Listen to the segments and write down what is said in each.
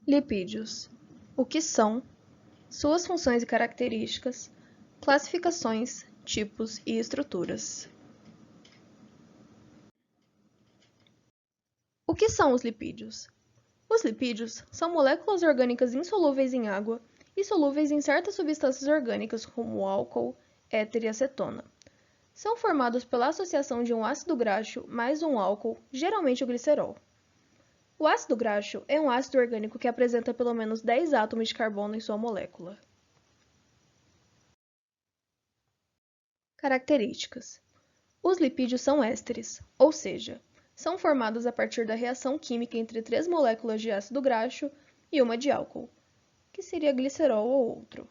Lipídios. O que são, suas funções e características, classificações, tipos e estruturas. O que são os lipídios? Os lipídios são moléculas orgânicas insolúveis em água e solúveis em certas substâncias orgânicas como álcool, éter e acetona. São formados pela associação de um ácido graxo mais um álcool, geralmente o glicerol. O ácido graxo é um ácido orgânico que apresenta pelo menos 10 átomos de carbono em sua molécula. Características. Os lipídios são ésteres, ou seja, são formados a partir da reação química entre 3 moléculas de ácido graxo e uma de álcool, que seria glicerol ou outro.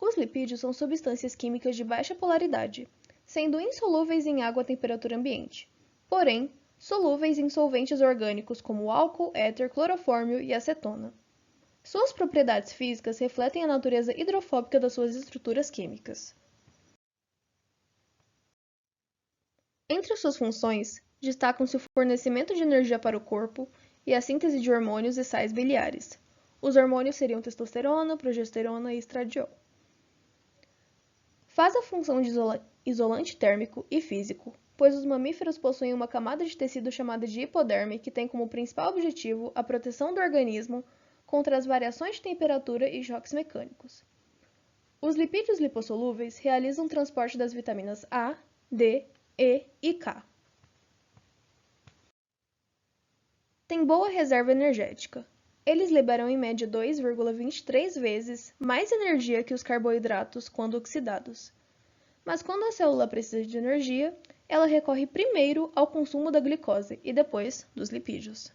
Os lipídios são substâncias químicas de baixa polaridade, sendo insolúveis em água a temperatura ambiente, porém, solúveis em solventes orgânicos como álcool, éter, clorofórmio e acetona. Suas propriedades físicas refletem a natureza hidrofóbica das suas estruturas químicas. Entre suas funções, destacam-se o fornecimento de energia para o corpo e a síntese de hormônios e sais biliares. Os hormônios seriam testosterona, progesterona e estradiol. Faz a função de isolante térmico e físico, pois os mamíferos possuem uma camada de tecido chamada de hipoderme que tem como principal objetivo a proteção do organismo contra as variações de temperatura e choques mecânicos. Os lipídios lipossolúveis realizam o transporte das vitaminas A, D, E e K. Tem boa reserva energética. Eles liberam em média 2,23 vezes mais energia que os carboidratos quando oxidados. Mas quando a célula precisa de energia, ela recorre primeiro ao consumo da glicose e depois dos lipídios.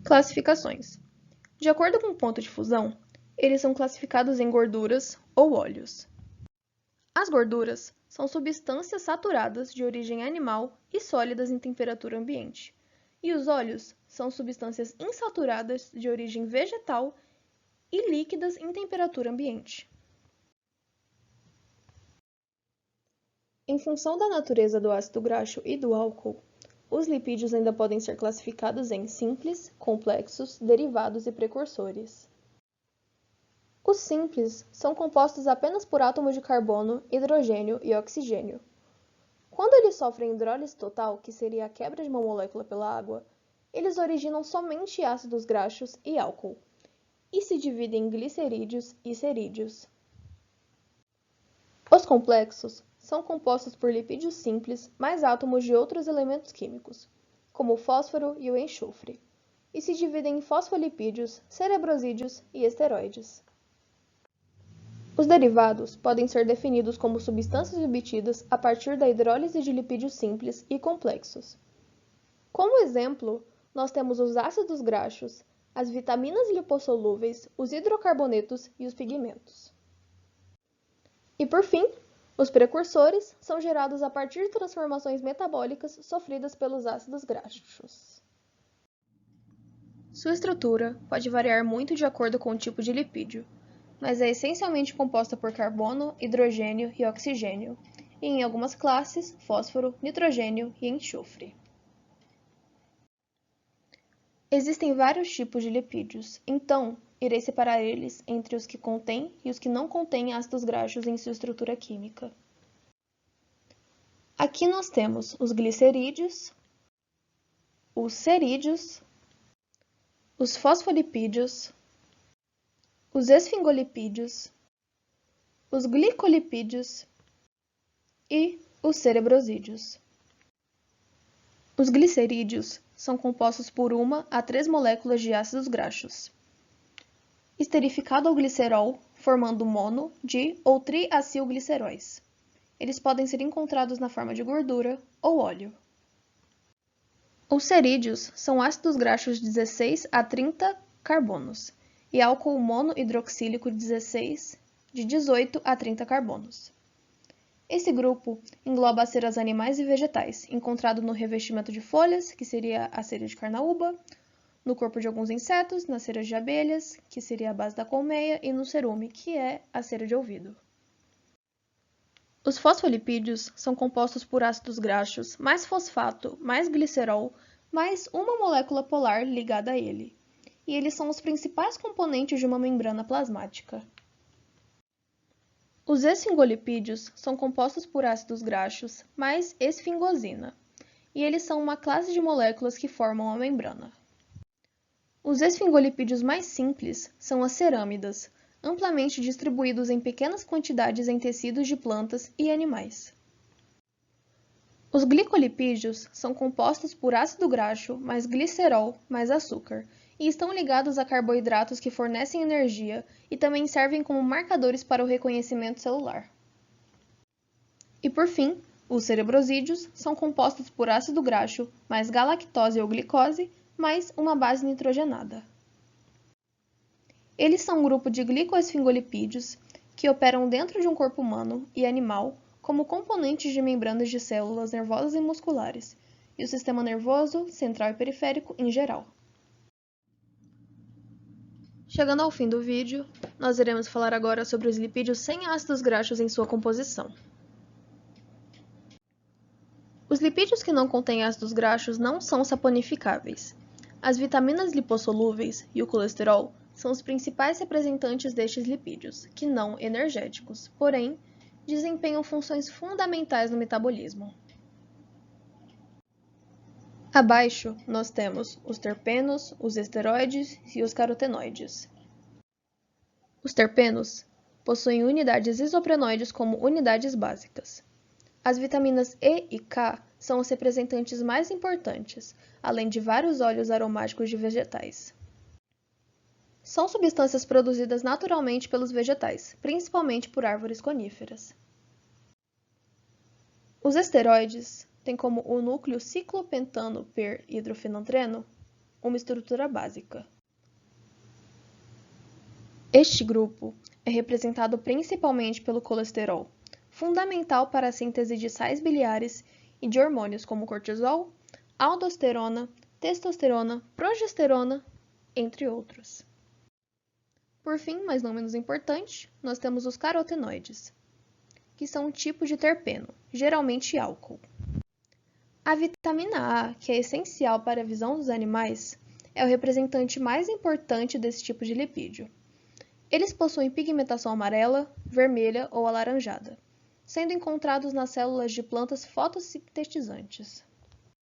Classificações. De acordo com o ponto de fusão, eles são classificados em gorduras ou óleos. As gorduras são substâncias saturadas de origem animal e sólidas em temperatura ambiente, e os óleos são substâncias insaturadas de origem vegetal e líquidas em temperatura ambiente. Em função da natureza do ácido graxo e do álcool, os lipídios ainda podem ser classificados em simples, complexos, derivados e precursores. Os simples são compostos apenas por átomos de carbono, hidrogênio e oxigênio. Quando eles sofrem hidrólise total, que seria a quebra de uma molécula pela água, eles originam somente ácidos graxos e álcool, e se dividem em glicerídeos e cerídeos. Os complexos são compostos por lipídios simples mais átomos de outros elementos químicos, como o fósforo e o enxofre, e se dividem em fosfolipídios, cerebrosídeos e esteroides. Os derivados podem ser definidos como substâncias obtidas a partir da hidrólise de lipídios simples e complexos. Como exemplo, nós temos os ácidos graxos, as vitaminas lipossolúveis, os hidrocarbonetos e os pigmentos. E por fim, os precursores são gerados a partir de transformações metabólicas sofridas pelos ácidos graxos. Sua estrutura pode variar muito de acordo com o tipo de lipídio, mas é essencialmente composta por carbono, hidrogênio e oxigênio, e em algumas classes, fósforo, nitrogênio e enxofre. Existem vários tipos de lipídios, então irei separar eles entre os que contêm e os que não contêm ácidos graxos em sua estrutura química. Aqui nós temos os glicerídeos, os cerídeos, os fosfolipídios, os esfingolipídios, os glicolipídios e os cerebrosídeos. Os glicerídeos são compostos por 1 a 3 moléculas de ácidos graxos, esterificado ao glicerol, formando mono, di ou triacilgliceróis. Eles podem ser encontrados na forma de gordura ou óleo. Os cerídeos são ácidos graxos de 16 a 30 carbonos e álcool monohidroxílico de 18 a 30 carbonos. Esse grupo engloba as ceras animais e vegetais, encontrado no revestimento de folhas, que seria a cera de carnaúba, no corpo de alguns insetos, nas ceras de abelhas, que seria a base da colmeia, e no cerume, que é a cera de ouvido. Os fosfolipídios são compostos por ácidos graxos, mais fosfato, mais glicerol, mais uma molécula polar ligada a ele, e eles são os principais componentes de uma membrana plasmática. Os esfingolipídios são compostos por ácidos graxos mais esfingosina, e eles são uma classe de moléculas que formam a membrana. Os esfingolipídios mais simples são as cerâmidas, amplamente distribuídos em pequenas quantidades em tecidos de plantas e animais. Os glicolipídios são compostos por ácido graxo mais glicerol mais açúcar e estão ligados a carboidratos que fornecem energia e também servem como marcadores para o reconhecimento celular. E por fim, os cerebrosídeos são compostos por ácido graxo mais galactose ou glicose mais uma base nitrogenada. Eles são um grupo de glicoesfingolipídios que operam dentro de um corpo humano e animal como componentes de membranas de células nervosas e musculares, e o sistema nervoso, central e periférico em geral. Chegando ao fim do vídeo, nós iremos falar agora sobre os lipídios sem ácidos graxos em sua composição. Os lipídios que não contêm ácidos graxos não são saponificáveis. As vitaminas lipossolúveis e o colesterol são os principais representantes destes lipídios, que não energéticos, porém, desempenham funções fundamentais no metabolismo. Abaixo, nós temos os terpenos, os esteroides e os carotenoides. Os terpenos possuem unidades isoprenoides como unidades básicas. As vitaminas E e K são os representantes mais importantes, além de vários óleos aromáticos de vegetais. São substâncias produzidas naturalmente pelos vegetais, principalmente por árvores coníferas. Os esteroides têm como o núcleo ciclopentano per hidrofenantreno uma estrutura básica. Este grupo é representado principalmente pelo colesterol, fundamental para a síntese de sais biliares e de hormônios como cortisol, aldosterona, testosterona, progesterona, entre outros. Por fim, mas não menos importante, nós temos os carotenoides, que são um tipo de terpeno, geralmente álcool. A vitamina A, que é essencial para a visão dos animais, é o representante mais importante desse tipo de lipídio. Eles possuem pigmentação amarela, vermelha ou alaranjada, sendo encontrados nas células de plantas fotossintetizantes.